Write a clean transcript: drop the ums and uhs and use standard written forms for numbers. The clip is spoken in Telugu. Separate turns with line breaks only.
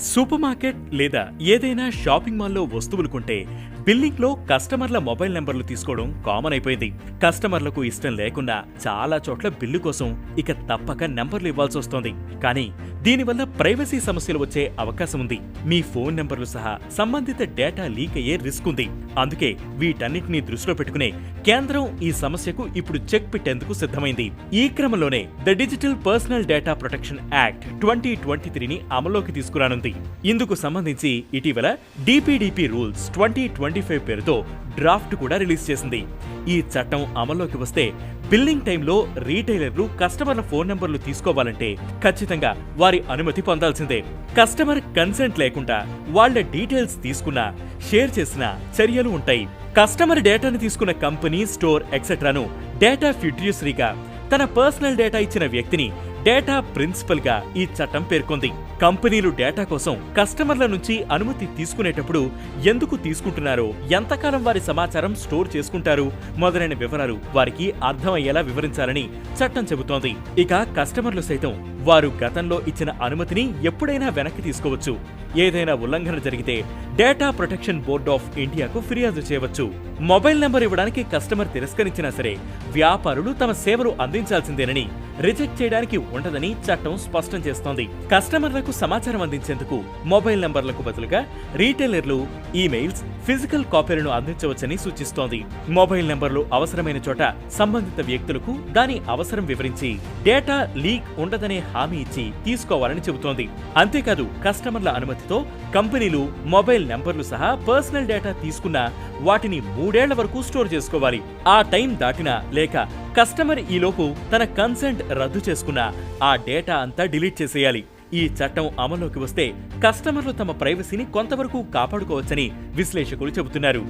సూపర్ మార్కెట్ లేదా ఏదైనా షాపింగ్ మాల్లో వస్తువులు కొంటే బిల్లింగ్లో కస్టమర్ల మొబైల్ నెంబర్లు తీసుకోవడం కామన్ అయిపోయింది. కస్టమర్లకు ఇష్టం లేకుండా చాలా చోట్ల బిల్లు కోసం ఇక తప్పక నెంబర్లు ఇవ్వాల్సి వస్తోంది. కానీ దీనివల్ల ప్రైవసీ సమస్యలు వచ్చే అవకాశం ఉంది. మీ ఫోన్ నెంబర్లు సహా సంబంధిత డేటా లీక్ అయ్యే రిస్క్ ఉంది. అందుకే వీటన్నిటినీ దృష్టిలో పెట్టుకునే కేంద్రం ఈ సమస్యకు ఇప్పుడు చెక్ పెట్టేందుకు సిద్ధమైంది. ఈ క్రమంలోనే the digital personal data protection act 2023ని అమల్లోకి తీసుకురానుంది. ఇందుకు సంబంధించి ఇటీవల డిపిడిపి రూల్స్ 2025 పేరుతో డ్రాఫ్ట్ కూడా రిలీజ్ చేసింది. ఈ చట్టం అమల్లోకి వస్తే బిల్లింగ్ టైంలో రీటైలర్లు కస్టమర్ల ఫోన్ నంబర్లు తీసుకోవాలంటే ఖచ్చితంగా వారి అనుమతి పొందాల్సిందే. కస్టమర్ కన్సెంట్ లేకుండా వాళ్ల డీటెయిల్స్ తీసుకున్నా, షేర్ చేసినా చర్యలు ఉంటాయి. కస్టమర్ డేటాను తీసుకున్న కంపెనీ, స్టోర్ ఎక్సెట్రాను డేటా ఫిడ్యూసరీగా, తన పర్సనల్ డేటా ఇచ్చిన వ్యక్తిని డేటా ప్రిన్సిపల్ గా ఈ చట్టం పేర్కొంది. కంపెనీలు డేటా కోసం కస్టమర్ల నుంచి అనుమతి తీసుకునేటప్పుడు ఎందుకు తీసుకుంటున్నారో, ఎంతకాలం వారి సమాచారం స్టోర్ చేసుకుంటారు మొదలైన వివరాలు వారికి అర్థమయ్యేలా వివరించాలని చట్టం చెబుతోంది. ఇక కస్టమర్లు సైతం వారు గతంలో ఇచ్చిన అనుమతిని ఎప్పుడైనా వెనక్కి తీసుకోవచ్చు. ఏదైనా ఉల్లంఘన జరిగితే డేటా ప్రొటెక్షన్ బోర్డ్ ఆఫ్ ఇండియాకు ఫిర్యాదు చేయవచ్చు. మొబైల్ నంబర్ ఇవ్వడానికి కస్టమర్ తిరస్కరించినా సరే వ్యాపారులు తమ సేవలు అందించాల్సిందేనని, రిజెక్ట్ చేయడానికి ఉండదని చట్టం స్పష్టం చేస్తోంది. కస్టమర్లకు సమాచారం అందించేందుకు మొబైల్ నంబర్లకు బదులుగా రీటైలర్లు ఈమెయిల్స్, ఫిజికల్ కాపీలను అందించవచ్చని సూచిస్తోంది. మొబైల్ నంబర్లు అవసరమైన చోట సంబంధిత వ్యక్తులకు దాని అవసరం వివరించి డేటా లీక్ ఉండదనే హామీ ఇచ్చి తీసుకోవాలని చెబుతోంది. అంతేకాదు కస్టమర్ల అనుమతితో కంపెనీలు మొబైల్ నంబర్లు సహా పర్సనల్ డేటా తీసుకున్నా వాటిని 3 ఏళ్ల వరకు స్టోర్ చేసుకోవాలి. ఆ టైం దాటినా లేక కస్టమర్ ఈలోపు తన కన్సెంట్ రద్దు చేసుకున్నా ఆ డేటా అంతా డిలీట్ చేసేయాలి. ఈ చట్టం అమల్లోకి వస్తే కస్టమర్లు తమ ప్రైవసీని కొంతవరకు కాపాడుకోవచ్చని విశ్లేషకులు చెబుతున్నారు.